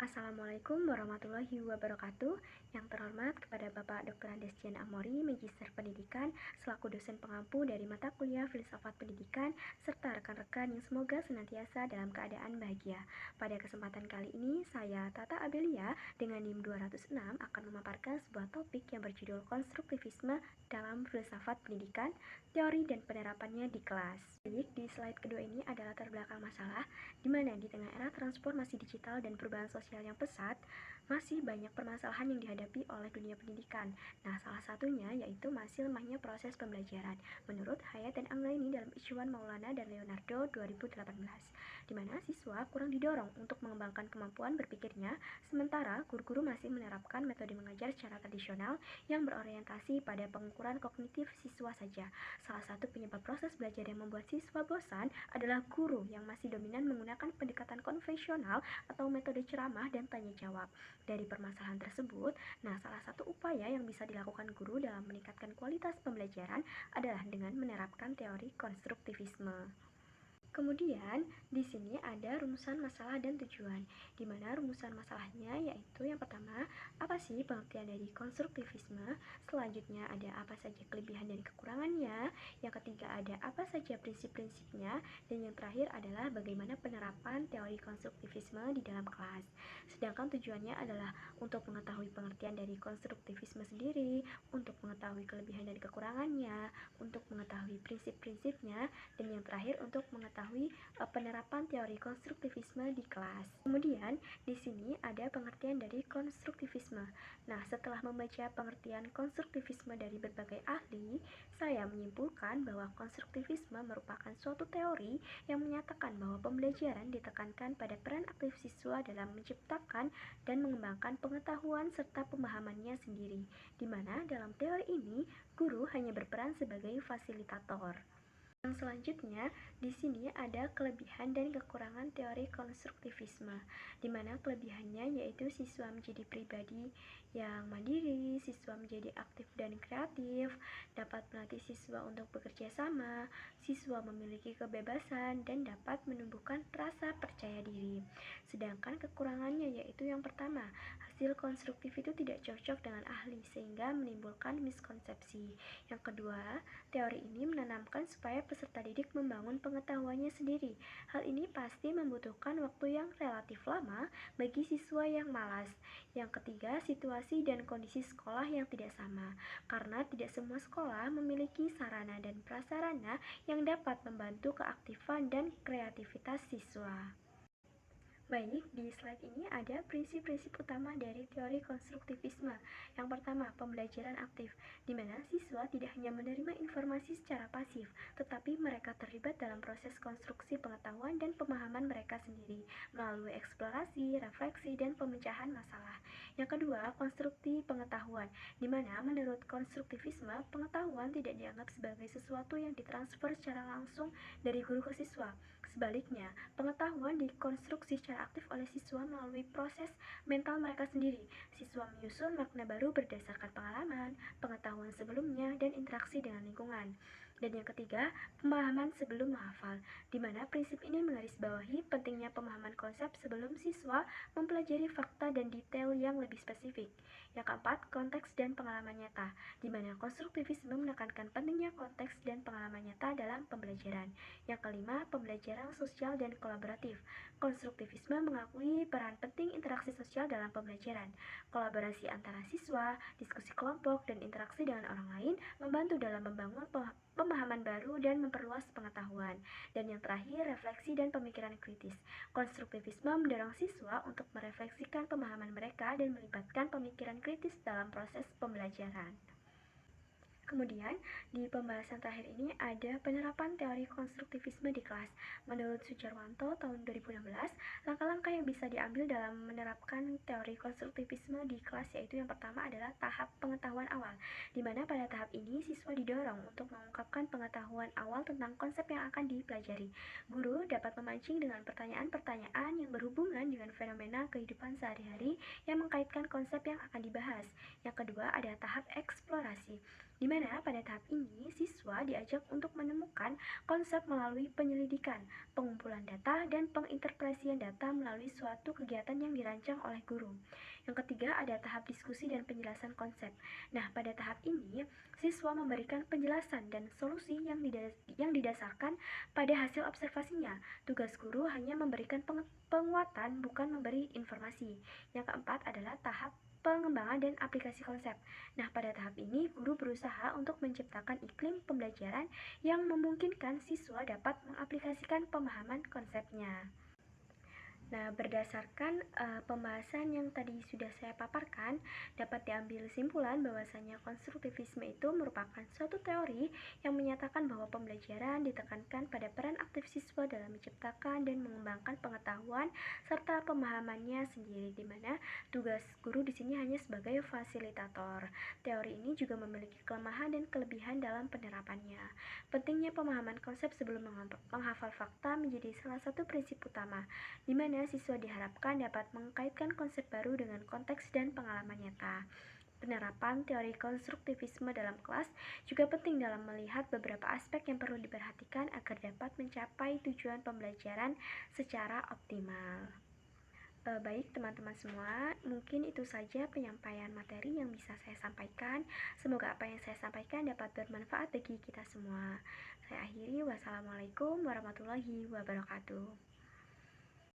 Assalamualaikum warahmatullahi wabarakatuh. Yang terhormat kepada Bapak Dr. Andes Dian Amori, Magister Pendidikan, selaku dosen pengampu dari mata kuliah Filsafat Pendidikan, serta rekan-rekan yang semoga senantiasa dalam keadaan bahagia. Pada kesempatan kali ini, saya Tata Abelia dengan NIM 206 akan memaparkan sebuah topik yang berjudul Konstruktivisme dalam Filsafat Pendidikan, Teori dan Penerapannya di Kelas. Baik, di slide kedua ini adalah latar belakang masalah, di mana di tengah era transformasi digital dan perubahan sosial yang pesat, masih banyak permasalahan yang dihadapi oleh dunia pendidikan. Nah, salah satunya yaitu masih lemahnya proses pembelajaran. Menurut Hayat dan Anggraini dalam Isyuan Maulana dan Leonardo 2018, di mana siswa kurang didorong untuk mengembangkan kemampuan berpikirnya, sementara guru-guru masih menerapkan metode mengajar secara tradisional yang berorientasi pada pengukuran kognitif siswa saja. Salah satu penyebab proses belajar yang membuat siswa bosan adalah guru yang masih dominan menggunakan pendekatan konvensional atau metode ceramah dan tanya jawab. Dari permasalahan tersebut, salah satu upaya yang bisa dilakukan guru dalam meningkatkan kualitas pembelajaran adalah dengan menerapkan teori konstruktivisme. Kemudian, di sini ada rumusan masalah dan tujuan, di mana rumusan masalahnya yaitu yang pertama, apa sih pengertian dari konstruktivisme? Selanjutnya ada apa saja kelebihan dan kekurangannya. Yang ketiga ada apa saja prinsip-prinsipnya. Dan yang terakhir adalah bagaimana penerapan teori konstruktivisme di dalam kelas. Sedangkan tujuannya adalah untuk mengetahui pengertian dari konstruktivisme sendiri, untuk mengetahui kelebihan dan kekurangannya, untuk mengetahui prinsip-prinsipnya, dan yang terakhir untuk mengetahui penerapan teori konstruktivisme di kelas. Kemudian di sini ada pengertian dari konstruktivisme. Nah, setelah membaca pengertian konstruktivisme dari berbagai ahli, saya menyimpulkan bahwa konstruktivisme merupakan suatu teori yang menyatakan bahwa pembelajaran ditekankan pada peran aktif siswa dalam menciptakan dan mengembangkan pengetahuan serta pemahamannya sendiri, di mana dalam teori ini guru hanya berperan sebagai fasilitator. Yang selanjutnya, di sini ada kelebihan dan kekurangan teori konstruktivisme, di mana kelebihannya yaitu siswa menjadi pribadi yang mandiri, siswa menjadi aktif dan kreatif, dapat melatih siswa untuk bekerja sama, siswa memiliki kebebasan, dan dapat menumbuhkan rasa percaya diri. Sedangkan kekurangannya yaitu yang pertama, hasil konstruktif itu tidak cocok dengan ahli sehingga menimbulkan miskonsepsi. Yang kedua, teori ini menanamkan supaya peserta didik membangun pengetahuannya sendiri. Hal ini pasti membutuhkan waktu yang relatif lama bagi siswa yang malas. Yang ketiga, situasi dan kondisi sekolah yang tidak sama, karena tidak semua sekolah memiliki sarana dan prasarana yang dapat membantu keaktifan dan kreativitas siswa. Baik, di slide ini ada prinsip-prinsip utama dari teori konstruktivisme. Yang pertama, pembelajaran aktif, di mana siswa tidak hanya menerima informasi secara pasif, tetapi mereka terlibat dalam proses konstruksi pengetahuan dan pemahaman mereka sendiri, melalui eksplorasi, refleksi, dan pemecahan masalah. Yang kedua, konstruksi pengetahuan, di mana menurut konstruktivisme, pengetahuan tidak dianggap sebagai sesuatu yang ditransfer secara langsung dari guru ke siswa. Sebaliknya, pengetahuan dikonstruksi secara aktif oleh siswa melalui proses mental mereka sendiri. Siswa menyusun makna baru berdasarkan pengalaman, pengetahuan sebelumnya, dan interaksi dengan lingkungan. Dan yang ketiga, pemahaman sebelum menghafal, di mana prinsip ini menggarisbawahi pentingnya pemahaman konsep sebelum siswa mempelajari fakta dan detail yang lebih spesifik. Yang keempat, konteks dan pengalaman nyata, di mana konstruktivisme menekankan pentingnya konteks dan pengalaman nyata dalam pembelajaran. Yang kelima, pembelajaran sosial dan kolaboratif. Konstruktivisme mengakui peran penting interaksi sosial dalam pembelajaran. Kolaborasi antara siswa, diskusi kelompok, dan interaksi dengan orang lain membantu dalam membangun pemahaman baru dan memperluas pengetahuan. Dan yang terakhir, refleksi dan pemikiran kritis. Konstruktivisme mendorong siswa untuk merefleksikan pemahaman mereka dan melibatkan pemikiran kritis dalam proses pembelajaran. Kemudian, di pembahasan terakhir ini ada penerapan teori konstruktivisme di kelas. Menurut Sujarwanto tahun 2016, langkah-langkah yang bisa diambil dalam menerapkan teori konstruktivisme di kelas yaitu yang pertama adalah tahap pengetahuan awal, di mana pada tahap ini siswa didorong untuk mengungkapkan pengetahuan awal tentang konsep yang akan dipelajari. Guru dapat memancing dengan pertanyaan-pertanyaan yang berhubungan dengan fenomena kehidupan sehari-hari yang mengkaitkan konsep yang akan dibahas. Yang kedua ada tahap eksplorasi, di mana pada tahap ini siswa diajak untuk menemukan konsep melalui penyelidikan, pengumpulan data, dan penginterpretasian data melalui suatu kegiatan yang dirancang oleh guru. Yang ketiga ada tahap diskusi dan penjelasan konsep. Nah, pada tahap ini, siswa memberikan penjelasan dan solusi yang didasarkan pada hasil observasinya. Tugas guru hanya memberikan penguatan, bukan memberi informasi. Yang keempat adalah tahap pengembangan dan aplikasi konsep. Nah, pada tahap ini, guru berusaha untuk menciptakan iklim pembelajaran yang memungkinkan siswa dapat mengaplikasikan pemahaman konsepnya. Nah, berdasarkan pembahasan yang tadi sudah saya paparkan, dapat diambil kesimpulan bahwasanya konstruktivisme itu merupakan suatu teori yang menyatakan bahwa pembelajaran ditekankan pada peran aktif siswa dalam menciptakan dan mengembangkan pengetahuan serta pemahamannya sendiri, di mana tugas guru di sini hanya sebagai fasilitator. Teori ini juga memiliki kelemahan dan kelebihan dalam penerapannya. Pentingnya pemahaman konsep sebelum menghafal fakta menjadi salah satu prinsip utama, di mana siswa diharapkan dapat mengkaitkan konsep baru dengan konteks dan pengalaman nyata. Penerapan teori konstruktivisme dalam kelas juga penting dalam melihat beberapa aspek yang perlu diperhatikan agar dapat mencapai tujuan pembelajaran secara optimal. Baik teman-teman semua, mungkin itu saja penyampaian materi yang bisa saya sampaikan. Semoga apa yang saya sampaikan dapat bermanfaat bagi kita semua. Saya akhiri, wassalamualaikum warahmatullahi wabarakatuh.